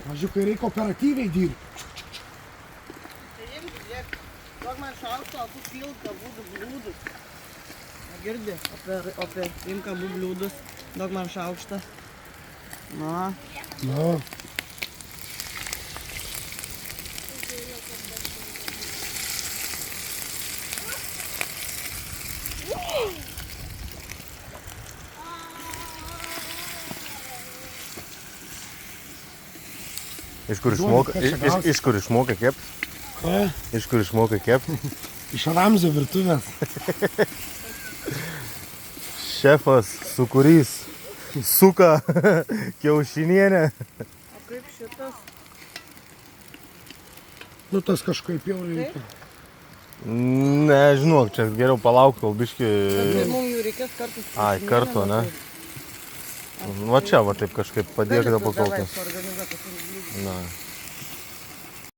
Mažiukai reikia operatyviai dirbti. Tai imk, žiūrėk, duok man šaukštą, o tu pilk abu bliūdus. Girdi, imk abu bliūdus, duok man šaukštą. Na. Na. Iš kur išmokai kept? Ką? Iš kur išmokai kept? Iš Ramzio virtuvės. Šefas, sūkurys, suka kiaušinienę. O kaip šitas? Nu tas kažkaip jau reikia. Nežinau, čia geriau palauk, kol biški... Tai mums jų reikės kartus. Ai, kartu, ne? Va čia, va taip kažkaip padėkite pakaltas. Davai, suorganizuok, kad jums bliūdus. Na.